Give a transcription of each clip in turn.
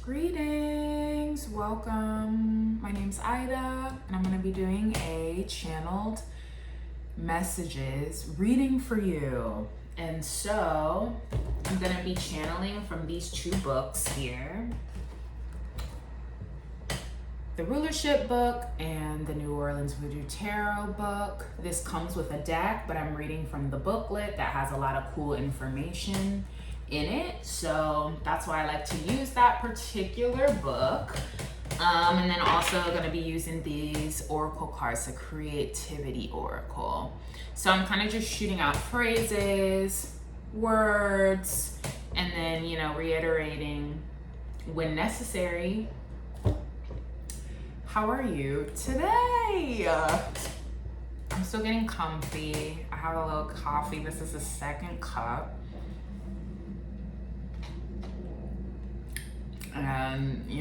Greetings, welcome. My name's Ida, and I'm going to be doing a channeled messages reading for you. And so I'm going to be channeling from these two books here, the Rulership book and the New Orleans Voodoo Tarot book. This comes with a deck, but I'm reading from the booklet that has a lot of cool information in it, so that's why I like to use that particular book. And then also going to be using these oracle cards, the Creativity Oracle. So I'm kind of just shooting out phrases, words, and then, reiterating when necessary. How are you today? I'm still getting comfy. I have a little coffee. This is the second cup. And,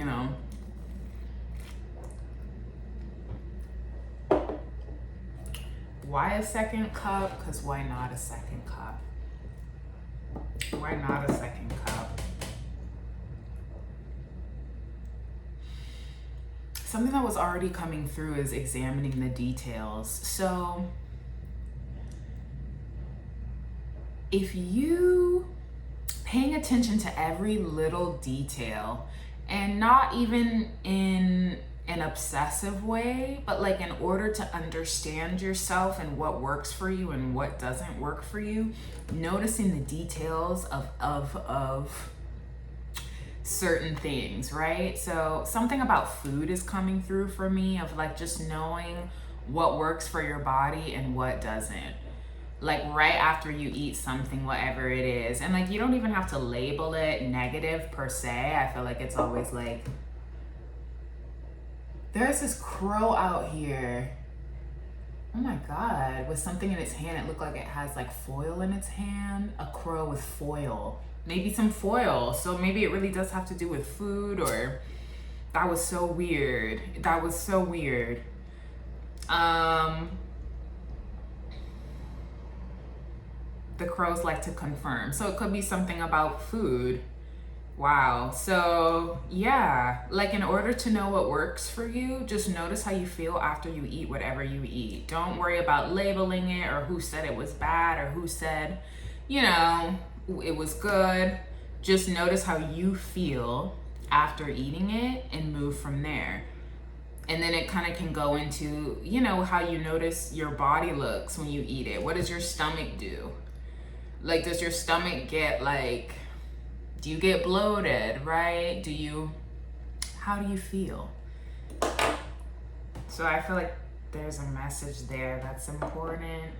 why a second cup? Because why not a second cup? Why not a second cup? Something that was already coming through is examining the details. So, if you paying attention to every little detail, and not even in an obsessive way, but like in order to understand yourself and what works for you and what doesn't work for you, noticing the details of certain things, right? So something about food is coming through for me, of like just knowing what works for your body and what doesn't. Like right after you eat something, whatever it is. And like, you don't even have to label it negative per se. I feel like it's always like, there's this crow out here. Oh my God, with something in its hand. It looked like it has like foil in its hand. A crow with foil, maybe some foil. So maybe it really does have to do with food, or that was so weird. That was so weird. The crows like to confirm. So it could be something about food. Wow. So yeah, like in order to know what works for you, just notice how you feel after you eat whatever you eat. Don't worry about labeling it or who said it was bad or who said, it was good. Just notice how you feel after eating it and move from there. And then it kind of can go into, how you notice your body looks when you eat it. What does your stomach do? Like, does your stomach get like, do you get bloated, right? How do you feel? So I feel like there's a message there that's important.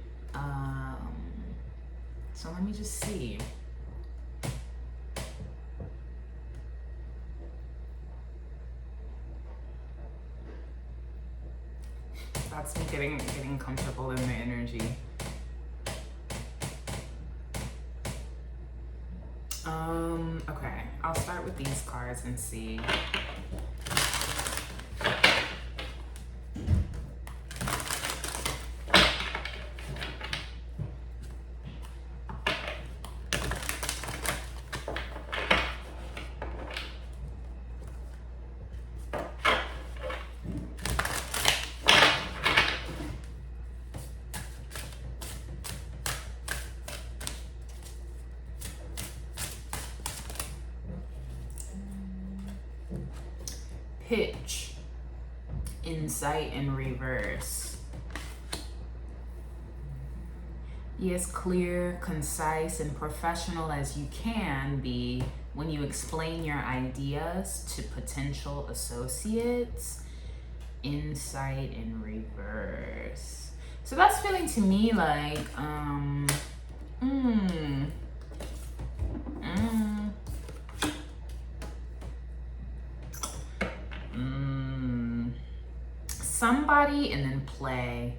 So let me just see. That's me getting comfortable in the energy. Okay, I'll start with these cards and see. Pitch, insight in reverse. Be as clear, concise, and professional as you can be when you explain your ideas to potential associates. Insight in reverse. So that's feeling to me like, somebody and then play.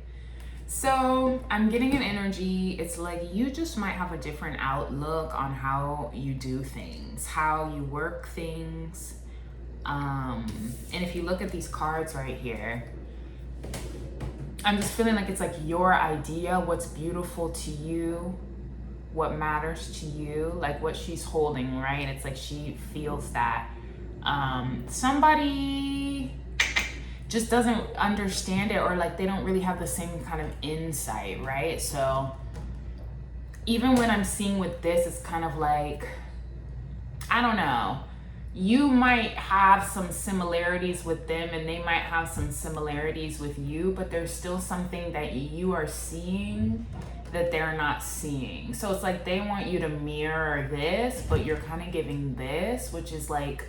So I'm getting an energy. It's like you just might have a different outlook on how you do things, how you work things. And if you look at these cards right here, I'm just feeling like it's like your idea, what's beautiful to you, what matters to you, like what she's holding, right? It's like she feels that. Somebody just doesn't understand it, or like they don't really have the same kind of insight, right? So even when I'm seeing with this, it's kind of like, I don't know, you might have some similarities with them and they might have some similarities with you, but there's still something that you are seeing that they're not seeing. So it's like they want you to mirror this, but you're kind of giving this, which is like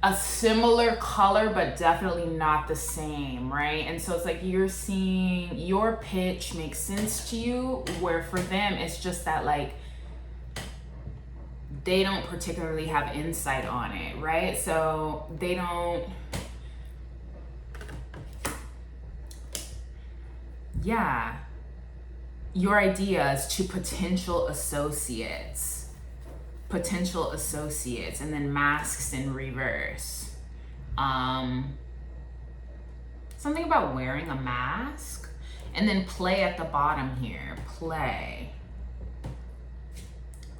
a similar color, but definitely not the same, right? And so it's like you're seeing your pitch makes sense to you, where for them, it's just that like, they don't particularly have insight on it, right? So they don't, yeah. Your ideas to potential associates, and then masks in reverse. Something about wearing a mask, and then play at the bottom here, play.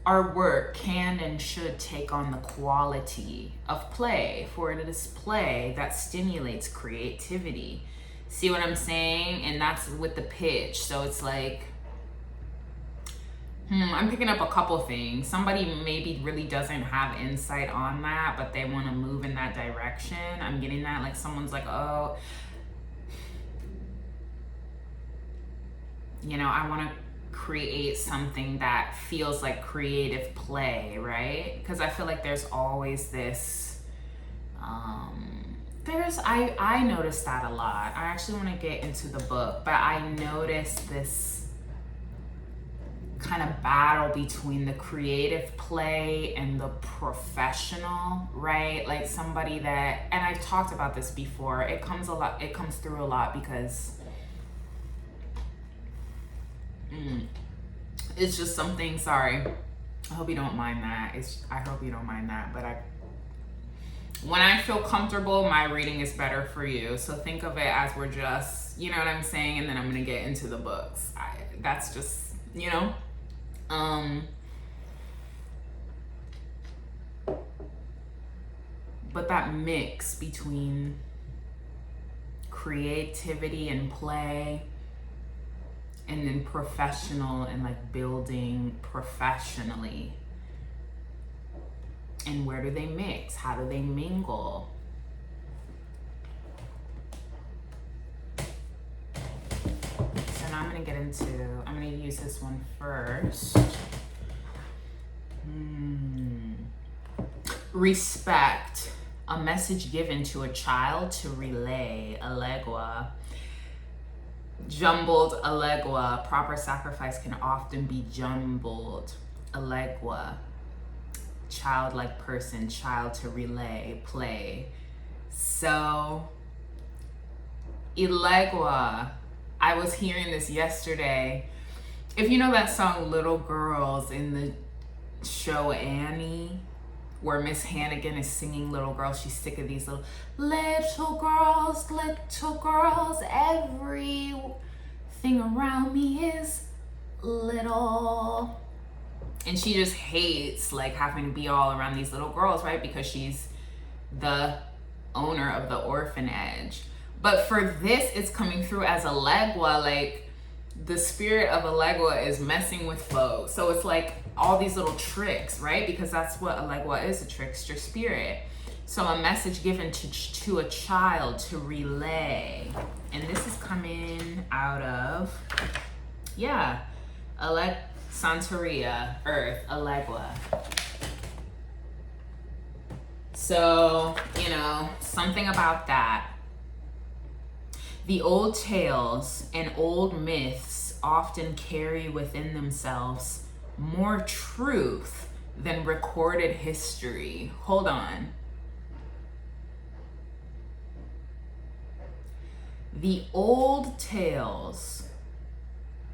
Our work can and should take on the quality of play, for it is play that stimulates creativity. See what I'm saying? And that's with the pitch. So it's like, I'm picking up a couple things. Somebody maybe really doesn't have insight on that, but they want to move in that direction. I'm getting that, like someone's like, oh, you know, I want to create something that feels like creative play, right? Because I feel like there's always this, I noticed that a lot. I actually want to get into the book, but I noticed this kind of battle between the creative play and the professional, right? Like somebody that, and I've talked about this before, it comes through a lot because it's just something, sorry, I hope you don't mind that. I hope you don't mind that, but when I feel comfortable, my reading is better for you. So think of it as we're just, you know what I'm saying? And then I'm gonna get into the books. That's just, you know? But that mix between creativity and play, and then professional and like building professionally. And where do they mix? How do they mingle? So now I'm gonna use this one first. Respect, a message given to a child to relay, Allegua. Jumbled, Allegua. Proper sacrifice can often be jumbled, Allegua. Childlike person, child to relay, play. So, Allegua, I was hearing this yesterday. If you know that song Little Girls in the show Annie, where Miss Hannigan is singing Little Girls, she's sick of these little girls, everything around me is little. And she just hates like having to be all around these little girls, right? Because she's the owner of the orphanage. But for this, it's coming through as Allegua, like the spirit of Allegua is messing with folks. So it's like all these little tricks, right? Because that's what Allegua is, a trickster spirit. So a message given to a child to relay. And this is coming out of, Santeria, Earth, Allegua. So, you know, something about that. The old tales and old myths often carry within themselves more truth than recorded history. Hold on. The old tales,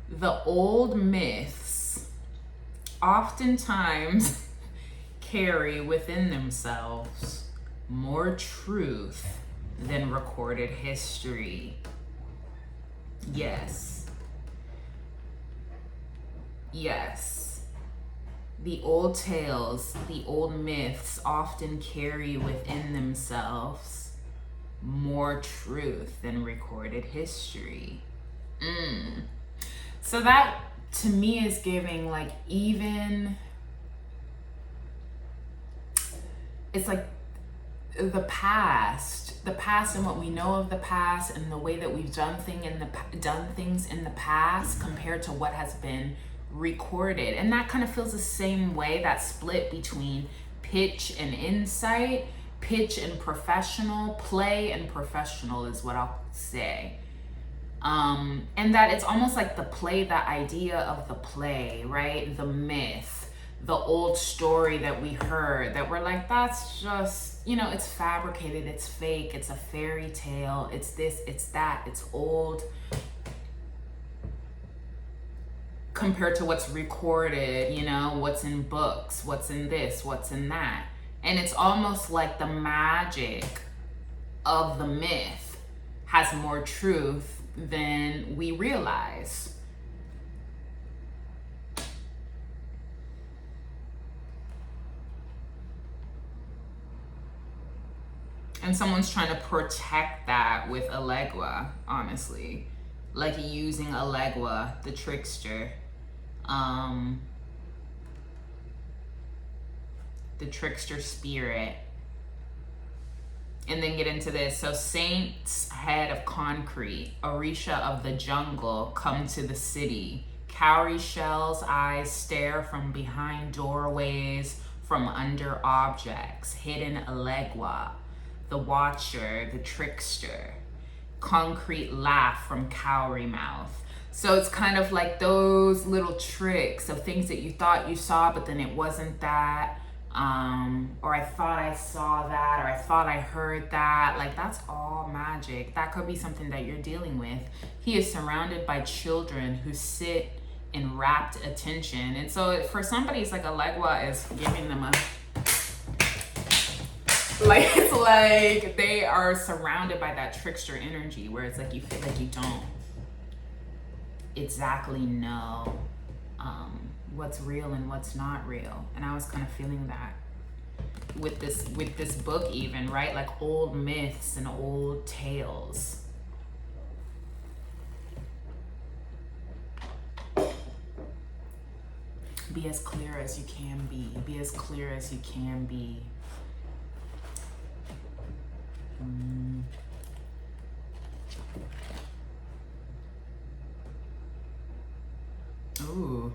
the old myths, oftentimes carry within themselves more truth than recorded history. Yes. Yes. The old tales, the old myths often carry within themselves more truth than recorded history. So that to me is giving like, even it's like the past and what we know of the past and the way that we've done things in the past compared to what has been recorded. And that kind of feels the same way, that split between pitch and insight, pitch and professional, play and professional is what I'll say. And that it's almost like the play, the idea of the play, right? The myth, the old story that we heard that we're like, that's just, you know, it's fabricated, it's fake, it's a fairy tale, it's this, it's that, it's old, compared to what's recorded, you know, what's in books, what's in this, what's in that. And it's almost like the magic of the myth has more truth than we realize. And someone's trying to protect that with Elegua, honestly. Like using Elegua, the trickster. The trickster spirit. And then get into this. So saints, head of concrete, Orisha of the jungle, come to the city. Cowrie shells, eyes stare from behind doorways, from under objects. Hidden Elegua, the watcher, the trickster. Concrete laugh from cowrie mouth. So it's kind of like those little tricks of things that you thought you saw, but then it wasn't that. Or I thought I saw that, or I thought I heard that. Like, that's all magic. That could be something that you're dealing with. He is surrounded by children who sit in rapt attention. And so for somebody, it's like Elegua is giving them a, like, it's like they are surrounded by that trickster energy where it's like you feel like you don't exactly know what's real and what's not real. And I was kind of feeling that with this book even, right? Like old myths and old tales. Be as clear as you can be. Be as clear as you can be. Ooh.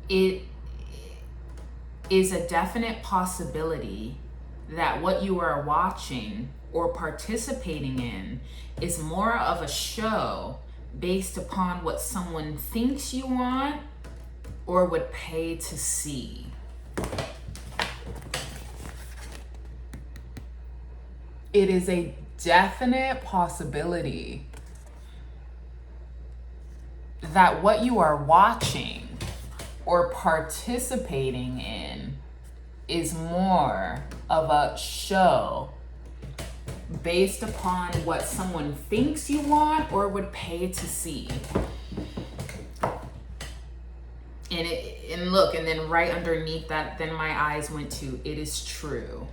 It is a definite possibility that what you are watching or participating in is more of a show based upon what someone thinks you want or would pay to see. It is a definite possibility that what you are watching or participating in is more of a show based upon what someone thinks you want or would pay to see. And look, and then right underneath that, then my eyes went to, it is true.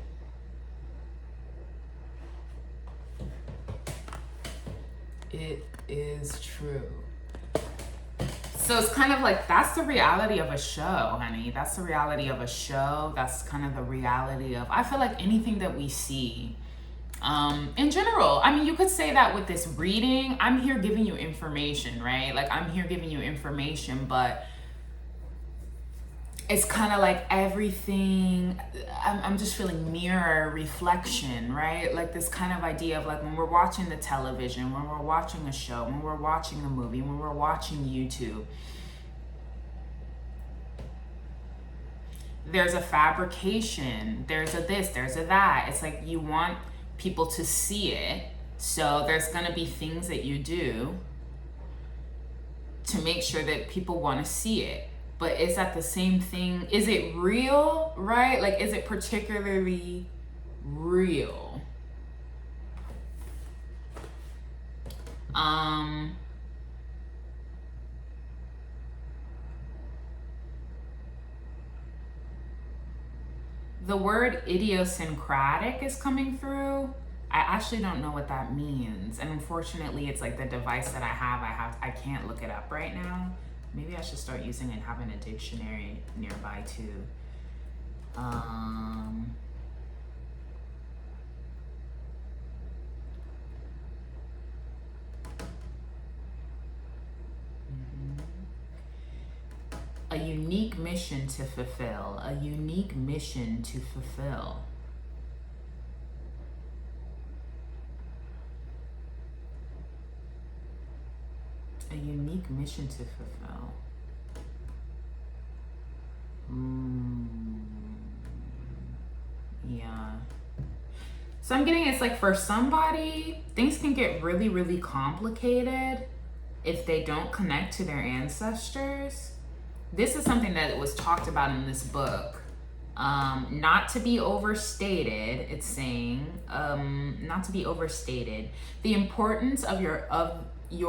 It is true. So it's kind of like, that's the reality of a show, honey. That's the reality of a show. That's kind of the reality of, I feel like anything that we see, in general. I mean, you could say that with this reading. I'm here giving you information, right? Like, I'm here giving you information, but it's kind of like everything, I'm just feeling mirror reflection, right? Like this kind of idea of like when we're watching the television, when we're watching a show, when we're watching a movie, when we're watching YouTube, there's a fabrication, there's a this, there's a that. It's like you want people to see it. So there's gonna be things that you do to make sure that people wanna see it. But is that the same thing? Is it real, right? Like, is it particularly real? The word idiosyncratic is coming through. I actually don't know what that means. And unfortunately, it's like the device that I can't look it up right now. Maybe I should start using it and having a dictionary nearby too. A unique mission to fulfill. A unique mission to fulfill. A unique mission to fulfill. Yeah. So I'm getting, it's like for somebody, things can get really, really complicated if they don't connect to their ancestors. This is something that was talked about in this book. Not to be overstated, it's saying, not to be overstated, the importance of your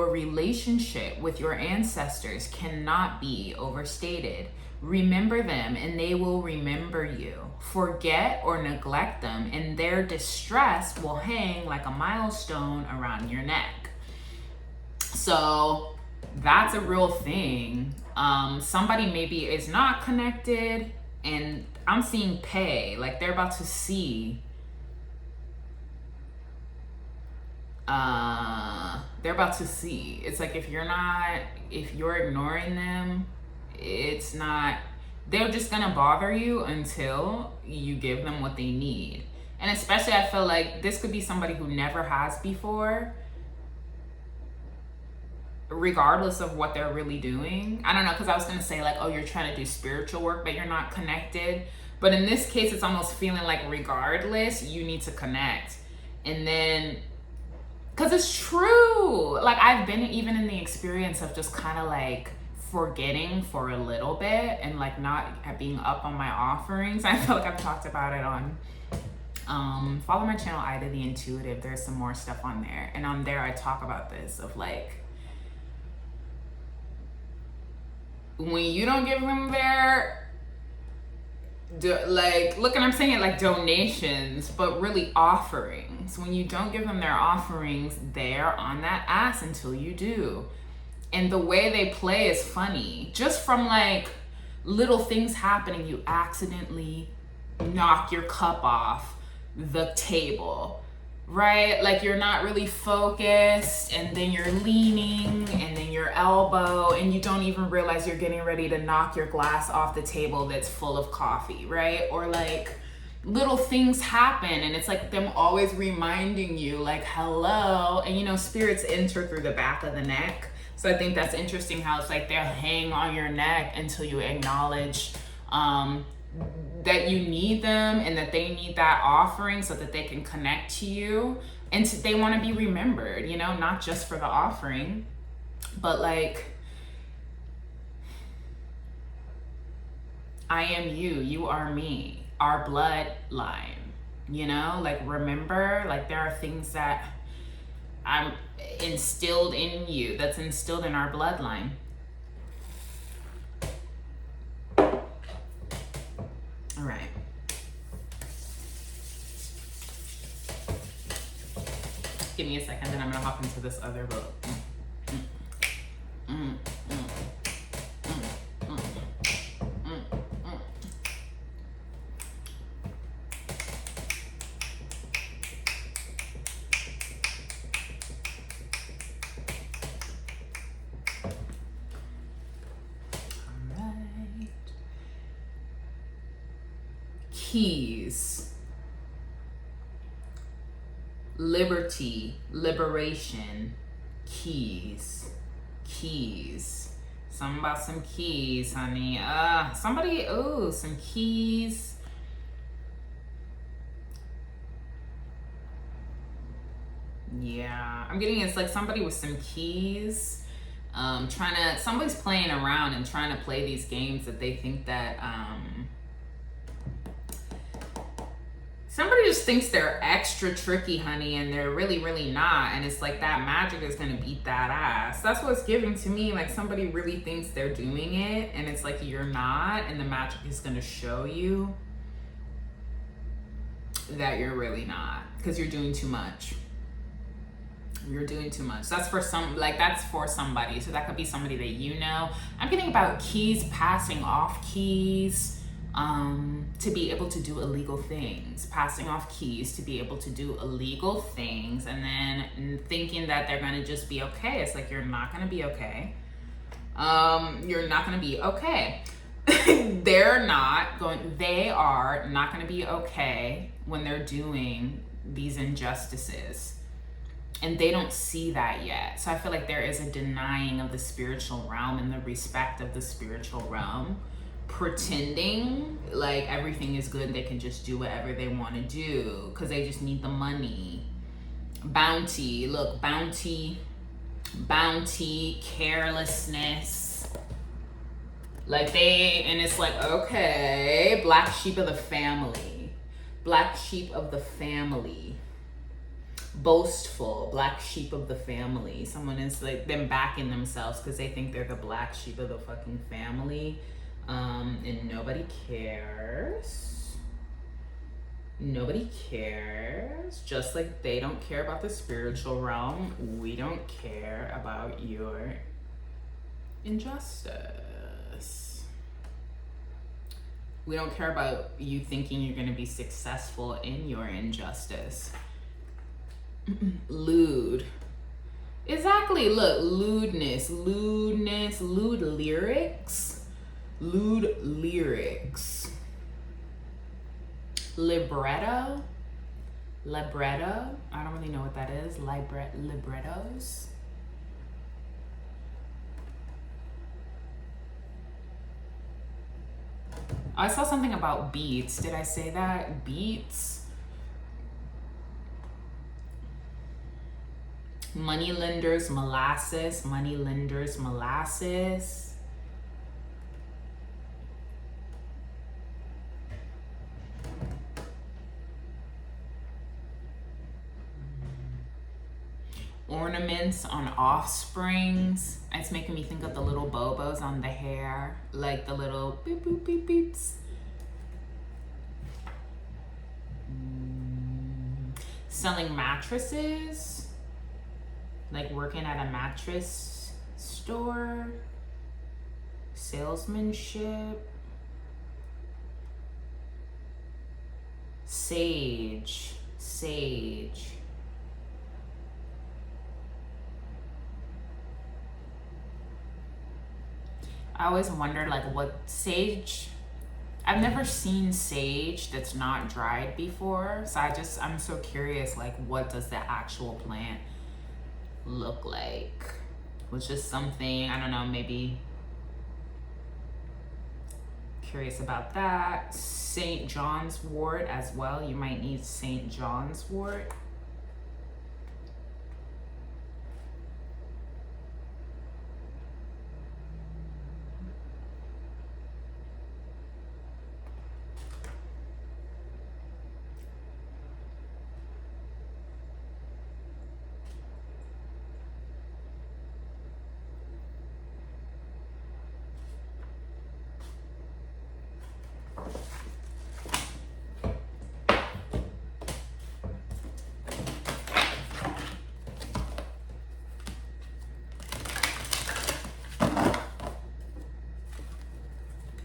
relationship with your ancestors cannot be overstated. Remember them and they will remember you. Forget or neglect them and their distress will hang like a milestone around your neck. So that's a real thing. Somebody maybe is not connected and I'm seeing pay, like they're about to see it's like if you're ignoring them, it's not, they're just gonna bother you until you give them what they need. And especially I feel like this could be somebody who never has before, regardless of what they're really doing. I don't know, because I was gonna say like, oh, you're trying to do spiritual work but you're not connected, but in this case it's almost feeling like regardless you need to connect. And then because it's true, like I've been even in the experience of just kind of like forgetting for a little bit and like not being up on my offerings. I feel like I've talked about it on follow my channel, Ida the Intuitive. There's some more stuff on there, and on there I talk about this of like when you don't give them their like, look, and I'm saying it like donations, but really offerings. When you don't give them their offerings, they're on that ass until you do. And the way they play is funny. Just from like little things happening, you accidentally knock your cup off the table, right? Like you're not really focused and then you're leaning and then your elbow and you don't even realize you're getting ready to knock your glass off the table that's full of coffee, right? Or like little things happen and it's like them always reminding you like, hello. And you know, spirits enter through the back of the neck. So I think that's interesting how it's like they'll hang on your neck until you acknowledge that you need them and that they need that offering so that they can connect to you. And they want to be remembered, you know, not just for the offering, but like, I am you, you are me, our bloodline, you know, like remember, like there are things that I'm instilled in you, that's instilled in our bloodline. All right. Give me a second, then I'm gonna hop into this other book. Keys, liberty, liberation, keys. Something about some keys, honey. Somebody, some keys. Yeah, I'm getting it's like somebody with some keys, somebody's playing around and trying to play these games that they think that, Somebody just thinks they're extra tricky, honey, and they're really, really not. And it's like that magic is gonna beat that ass. That's what's giving to me. Like somebody really thinks they're doing it, and it's like you're not, and the magic is gonna show you that you're really not, because you're doing too much. You're doing too much. That's for that's for somebody. So that could be somebody that you know. I'm getting about keys, passing off keys, to be able to do illegal things, passing off keys to be able to do illegal things, and then thinking that they're gonna just be okay. It's like you're not gonna be okay. You're not gonna be okay. They are not gonna be okay when they're doing these injustices. And they don't see that yet. So I feel like there is a denying of the spiritual realm and the respect of the spiritual realm, pretending like everything is good, they can just do whatever they want to do because they just need the money. Bounty, look, bounty, carelessness. Like and it's like, okay, black sheep of the family. Boastful, black sheep of the family. Someone is like them backing themselves because they think they're the black sheep of the fucking family. And nobody cares. Just like they don't care about the spiritual realm, we don't care about your injustice. We don't care about you thinking you're going to be successful in your injustice. Lewd. Exactly. Look, lewdness, lewd lyrics. Libretto. I don't really know what that is. Librettos. I saw something about beats. Did I say that? Beats. Moneylenders, molasses. Ornaments on offsprings. It's making me think of the little bobos on the hair, like the little beep boop beep beeps. Selling mattresses. Like working at a mattress store, salesmanship, sage. I always wondered like what sage, I've never seen sage that's not dried before. So I'm so curious, like what does the actual plant look like? Was just something, I don't know, maybe curious about that. St. John's wort as well. You might need St. John's wort.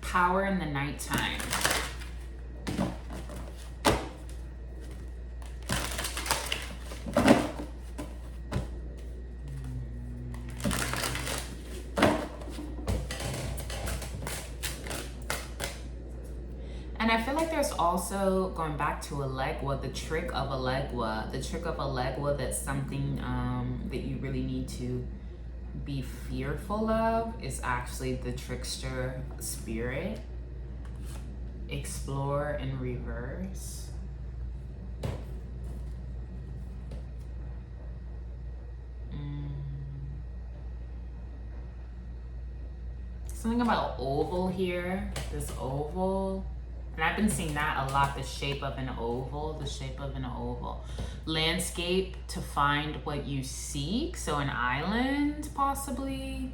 Power in the nighttime. And I feel like there's also, going back to Elegua, the trick of Elegua. That's something that you really need to be fearful of is actually the trickster spirit. Explore in reverse. Something about oval here. This oval. And I've been seeing that a lot, the shape of an oval, Landscape to find what you seek. So an island, possibly.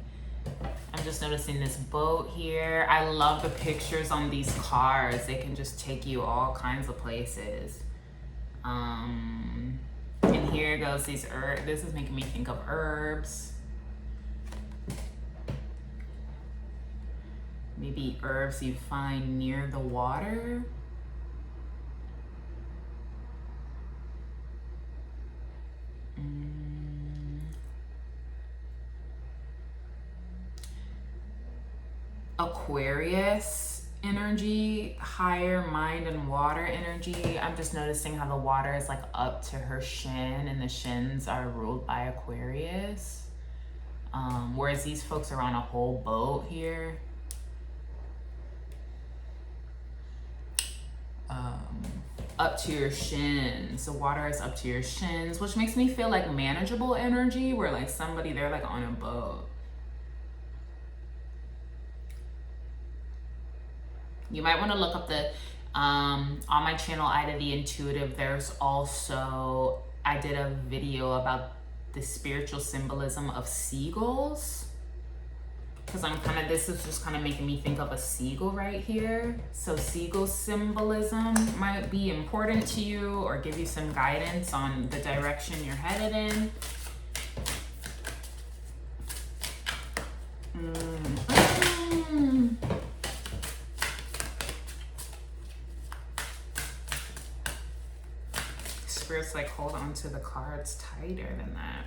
I'm just noticing this boat here. I love the pictures on these cards. They can just take you all kinds of places. And here goes these herbs. This is making me think of herbs. Maybe herbs you find near the water. Aquarius energy, higher mind and water energy. I'm just noticing how the water is like up to her shin, and the shins are ruled by Aquarius. Whereas these folks are on a whole boat here. Up to your shins. The water is up to your shins, which makes me feel like manageable energy, where like somebody, they're like on a boat. You might want to look up the on my channel, Ida the Intuitive. There's also, I did a video about the spiritual symbolism of seagulls, because I'm kind of, this is just kind of making me think of a seagull right here. So seagull symbolism might be important to you or give you some guidance on the direction you're headed in. Spirit's like, hold on to the cards tighter than that.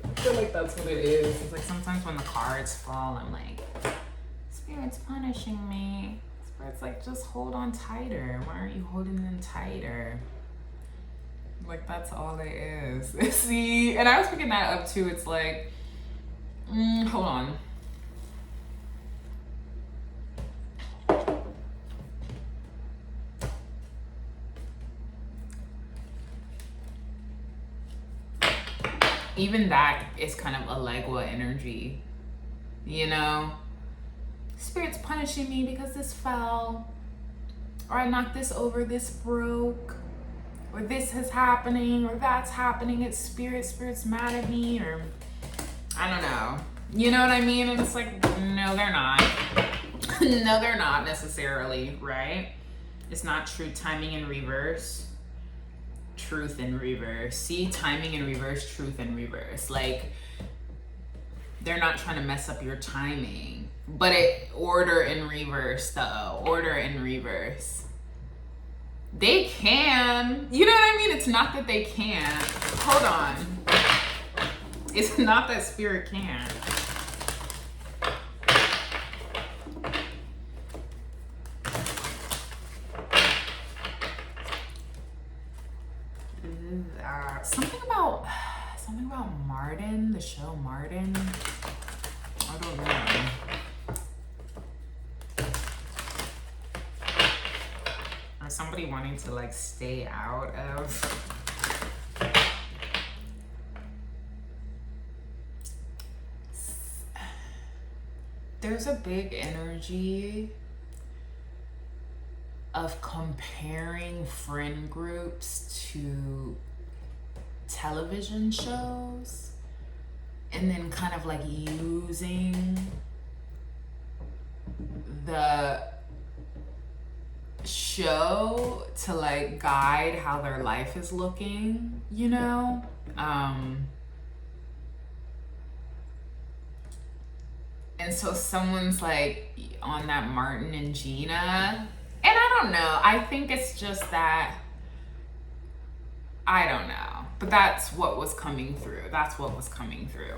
I feel like that's what it is. It's like sometimes when the cards fall, I'm like, Spirit's punishing me. Spirit's like, just hold on tighter. Why aren't you holding them tighter? Like, that's all it is. See, and I was picking that up too. It's like, hold on. Even that is kind of a Legua energy, you know? Spirit's punishing me because this fell, or I knocked this over, this broke, or this is happening, or that's happening. It's Spirit's mad at me, or I don't know. You know what I mean? And it's like, no, they're not. No, they're not necessarily, right? It's not true timing in reverse. Truth in reverse. See, timing in reverse, truth in reverse. Like, they're not trying to mess up your timing, but order in reverse though. Order in reverse. They can. You know what I mean? It's not that they can't. Hold on. It's not that Spirit can't. Something about Martin, the show Martin. I don't know. Or somebody wanting to like stay out of. There's a big energy of comparing friend groups to television shows, and then kind of like using the show to like guide how their life is looking, you know? And so someone's like on that Martin and Gina, and I don't know, I think it's just that, I don't know. But that's what was coming through. That's what was coming through.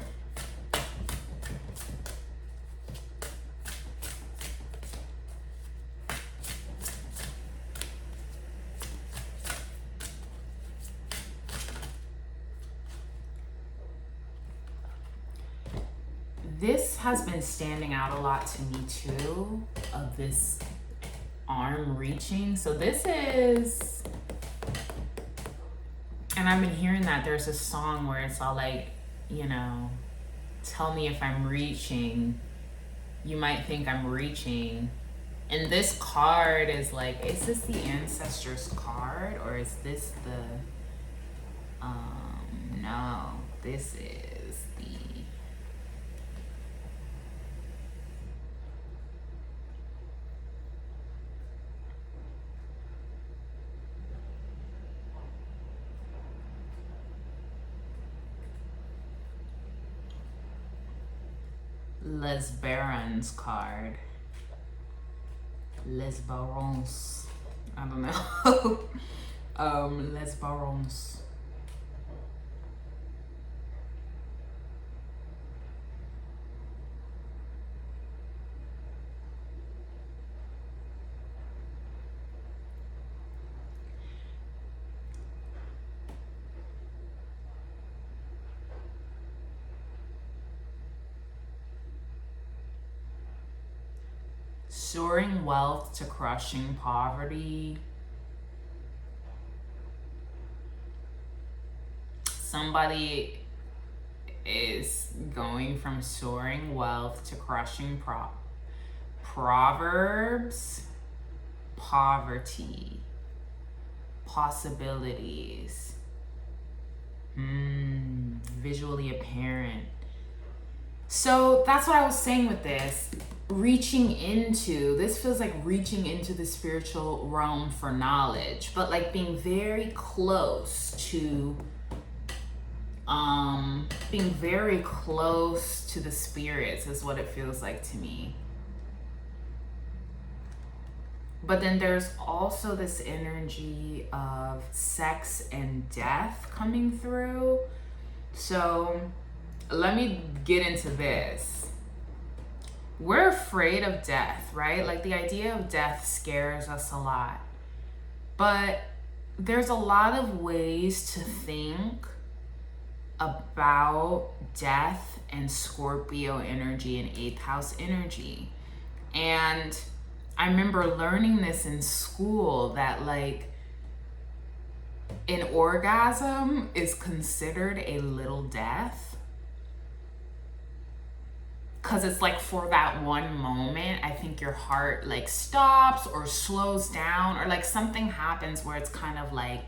This has been standing out a lot to me too, of this arm reaching. So this is, and I've been hearing that there's a song where it's all like, you know, tell me if I'm reaching. You might think I'm reaching. And this card is like, is this the ancestors card or is this the, no, this is the, Les Barons card. Les Barons. I don't know. Les Barons. Soaring wealth to crushing poverty. Somebody is going from soaring wealth to crushing proverbs, poverty, possibilities, visually apparent. So that's what I was saying with this. Reaching into, this feels like reaching into the spiritual realm for knowledge, but like being very close to the spirits is what it feels like to me. But then there's also this energy of sex and death coming through. So let me get into this. We're afraid of death, right? Like the idea of death scares us a lot. But there's a lot of ways to think about death and Scorpio energy and 8th house energy. And I remember learning this in school that like an orgasm is considered a little death. Because it's like for that one moment, I think your heart like stops or slows down or like something happens where it's kind of like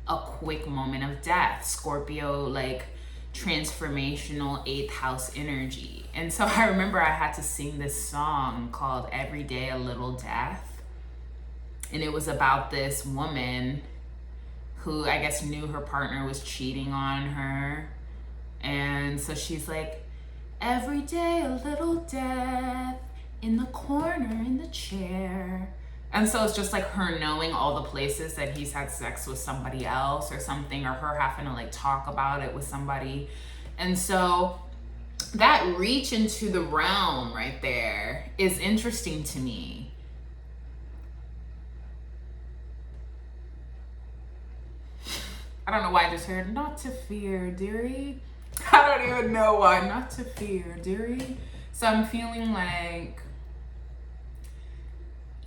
a quick moment of death. Scorpio, like transformational 8th house energy. And so I remember I had to sing this song called Every Day a Little Death. And it was about this woman who I guess knew her partner was cheating on her. And so she's like, every day a little death in the corner in the chair. And so it's just like her knowing all the places that he's had sex with somebody else or something, or her having to like talk about it with somebody. And so that reach into the realm right there is interesting to me. I don't know why I just heard not to fear, dearie. I don't even know why, not to fear, dearie. So I'm feeling like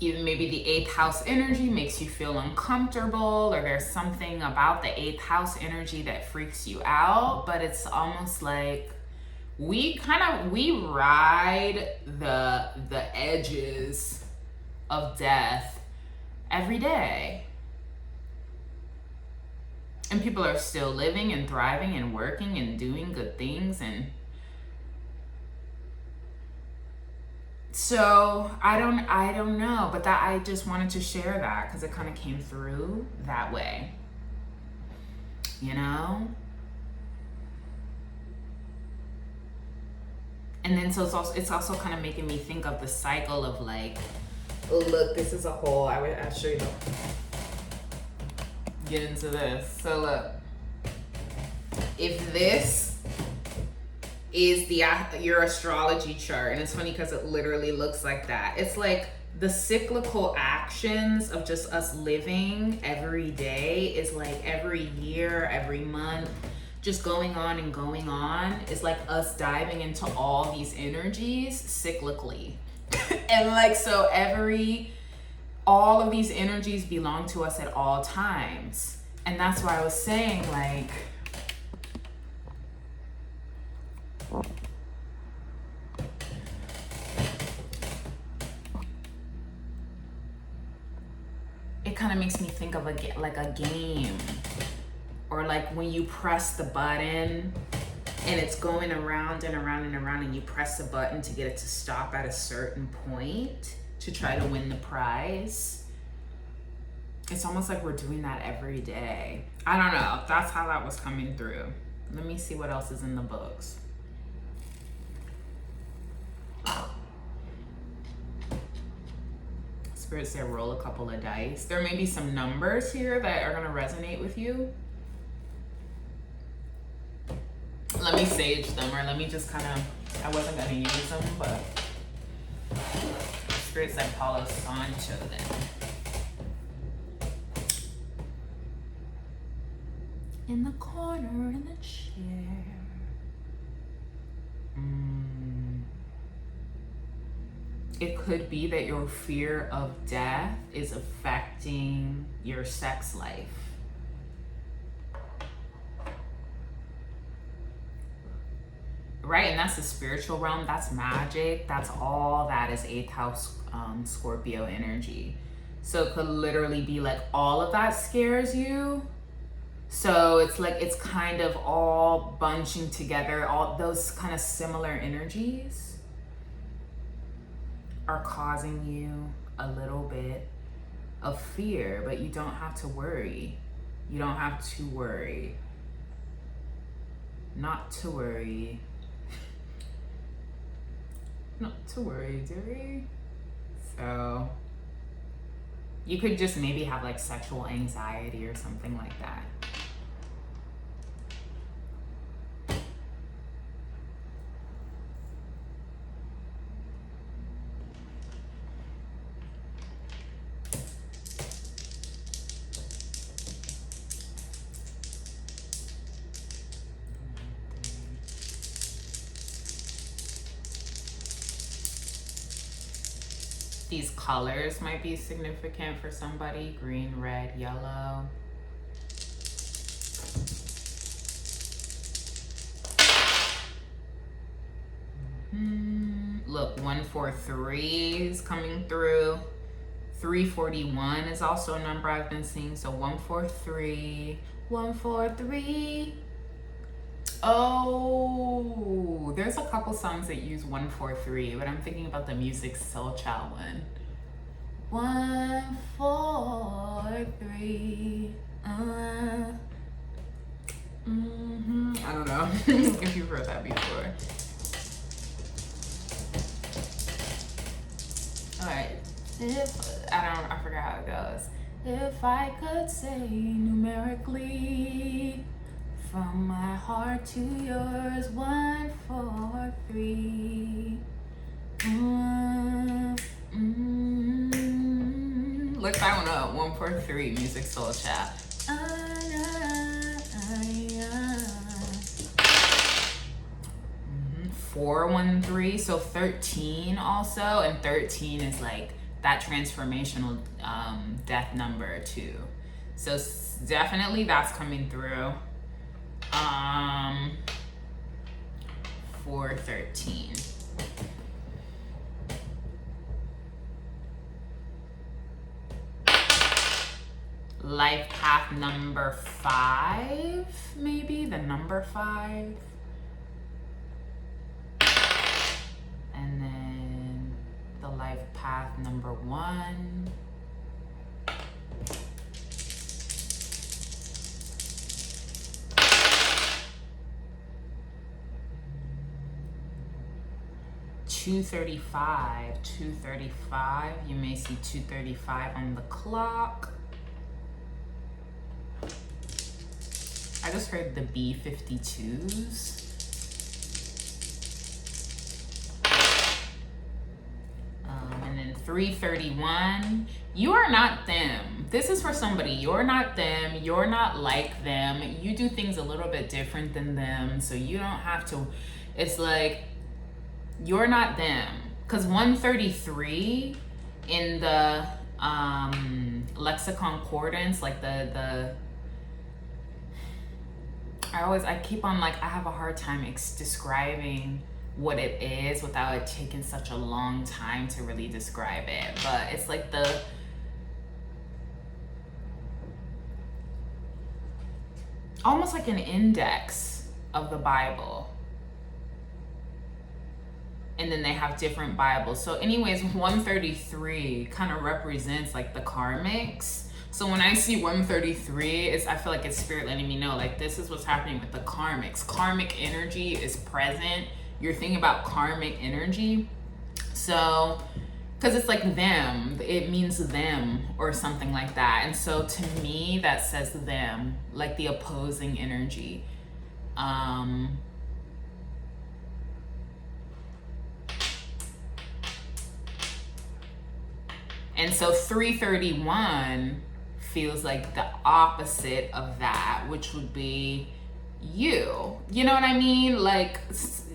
even maybe the 8th house energy makes you feel uncomfortable, or there's something about the 8th house energy that freaks you out, but it's almost like we ride the edges of death every day. And people are still living and thriving and working and doing good things. And so I don't know, but that I just wanted to share that because it kind of came through that way, you know? And then so it's also kind of making me think of the cycle of like, oh look, this is a whole, I'll show you. Get into this. So look, if this is your astrology chart, and it's funny because it literally looks like that. It's like the cyclical actions of just us living every day is like every year, every month, just going on and going on is like us diving into all these energies cyclically. And like, so all of these energies belong to us at all times. And that's why I was saying like, kind of makes me think of like a game, or like when you press the button and it's going around and around and around, and you press the button to get it to stop at a certain point to try to win the prize. It's almost like we're doing that every day. I don't know. That's how that was coming through. Let me see what else is in the books. Spirit said roll a couple of dice. There may be some numbers here that are going to resonate with you. Let me sage them, or let me just kind of, I wasn't going to use them, but Spirit said Palo Santo then. In the corner in the chair. It could be that your fear of death is affecting your sex life. Right, and that's the spiritual realm, that's magic, that's all that is 8th house Scorpio energy. So it could literally be like all of that scares you. So it's like it's kind of all bunching together, all those kind of similar energies are causing you a little bit of fear, but you don't have to worry. You don't have to worry. Not to worry. Not to worry, dearie. So you could just maybe have like sexual anxiety or something like that. These colors might be significant for somebody. Green, red, yellow. Look, 143 is coming through. 341 is also a number I've been seeing. So 143, 143. Oh, there's a couple songs that use 143, but I'm thinking about the Music Soul Child one. 143. I don't know if you've heard that before. All right. I forgot how it goes. If I could say numerically, from my heart to yours, 143. Look that one up, 143, Music Soul Child. 413, so 13 also, and 13 is like that transformational death number too. So definitely that's coming through. 413. Life path number 5, maybe the number 5. And then the life path number 1. $235. You may see 235 on the clock. I just heard the B-52s. And then 331. You are not them. This is for somebody. You're not them. You're not like them. You do things a little bit different than them. So you don't have to. It's like, you're not them. Because 133 in the lexicon concordance, like I keep on like, I have a hard time describing what it is without it taking such a long time to really describe it. But it's like almost like an index of the Bible. And then they have different Bibles. So anyways, 133 kind of represents like the karmics. So when I see 133, I feel like it's spirit letting me know, like, this is what's happening with the karmics. Karmic energy is present. You're thinking about karmic energy. So, because it's like them, it means them or something like that. And so to me, that says them, like the opposing energy. And so 331 feels like the opposite of that, which would be you. You know what I mean? Like,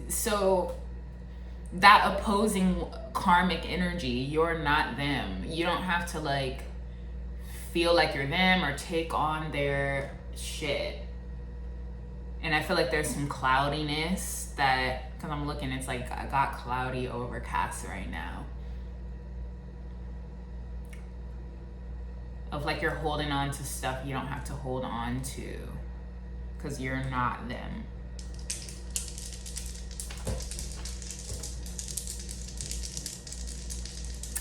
so that opposing karmic energy, you're not them. You don't have to like feel like you're them or take on their shit. And I feel like there's some cloudiness that, because I'm looking, it's like I got cloudy, overcast right now. Of like you're holding on to stuff you don't have to hold on to, because you're not them.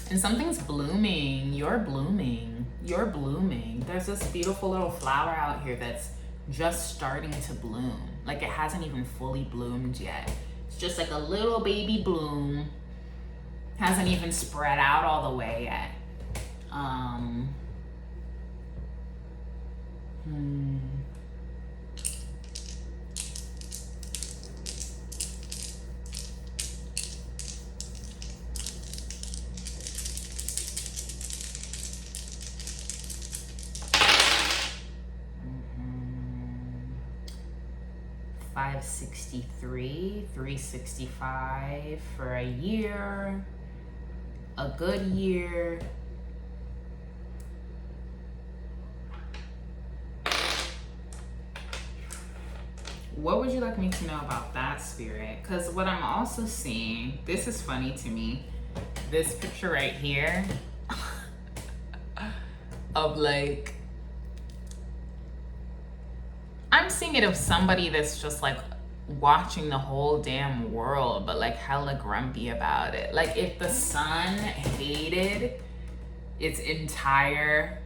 And something's blooming. You're blooming. You're blooming. There's this beautiful little flower out here that's just starting to bloom. Like it hasn't even fully bloomed yet. It's just like a little baby bloom. Hasn't even spread out all the way yet. 563, 365 for a year, a good year. What would you like me to know about that, Spirit? Because what I'm also seeing, this is funny to me, this picture right here of like, I'm seeing it of somebody that's just like watching the whole damn world, but like hella grumpy about it. Like if the sun hated its entire,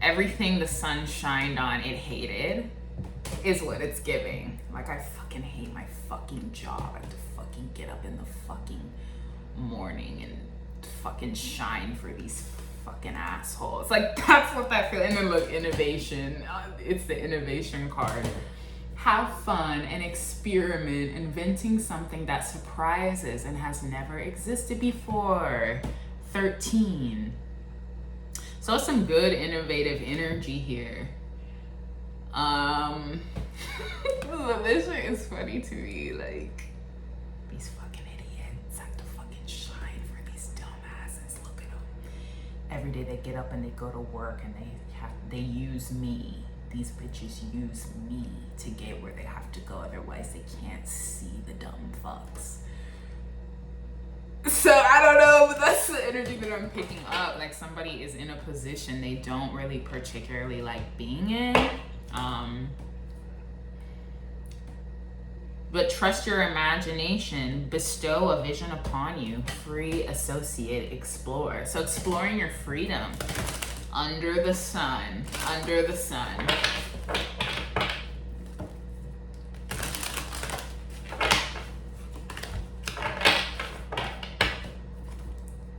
everything the sun shined on, it hated, is what it's giving. Like I fucking hate my fucking job. I have to fucking get up in the fucking morning and fucking shine for these fucking assholes. Like that's what that feels. And then look, innovation. It's the innovation card. Have fun and experiment inventing something that surprises and has never existed before. 13. So some good innovative energy here. This shit is funny to me. Like these fucking idiots have to fucking shine for these dumbasses. Look at them. Every day they get up and they go to work and they use me. These bitches use me to get where they have to go. Otherwise they can't see the dumb fucks. So I don't know, but that's the energy that I'm picking up. Like somebody is in a position they don't really particularly like being in. But trust your imagination, bestow a vision upon you, free, associate, explore. So exploring your freedom under the sun, under the sun.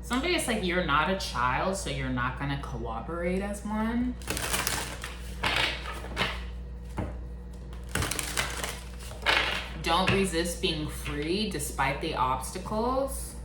Somebody is like, you're not a child, so you're not gonna cooperate as one. Don't resist being free despite the obstacles.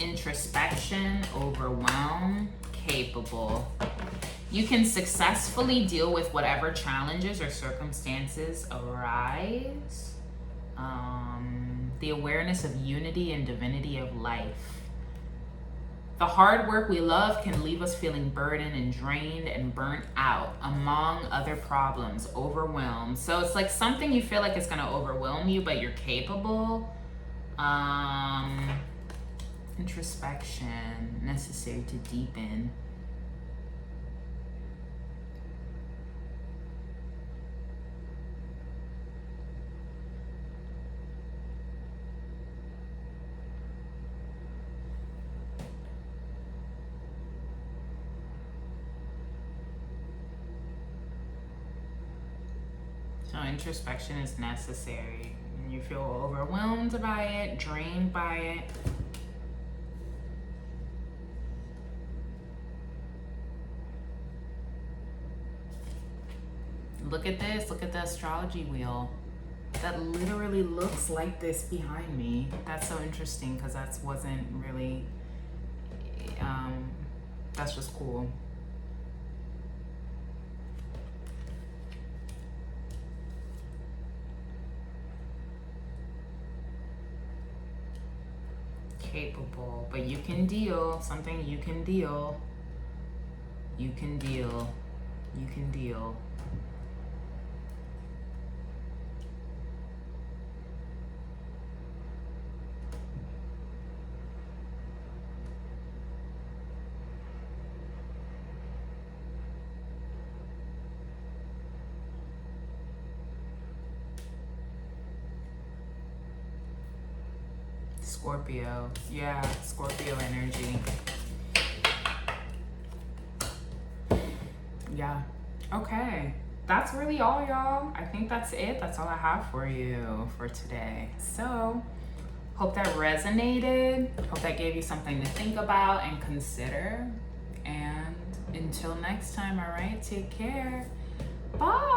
Introspection, overwhelm, capable. You can successfully deal with whatever challenges or circumstances arise. The awareness of unity and divinity of life. The hard work we love can leave us feeling burdened and drained and burnt out, among other problems, overwhelmed. So it's like something you feel like it's going to overwhelm you, but you're capable. Introspection, necessary to deepen. So introspection is necessary. You feel overwhelmed by it, drained by it. Look at this, look at the astrology wheel. That literally looks like this behind me. That's so interesting because that wasn't really, that's just cool. Capable, but you can deal, something you can deal. You can deal. You can deal. Scorpio. Yeah, Scorpio energy. Yeah. Okay. That's really all, y'all. I think that's it. That's all I have for you for today. So, hope that resonated. Hope that gave you something to think about and consider. And until next time, all right? Take care. Bye.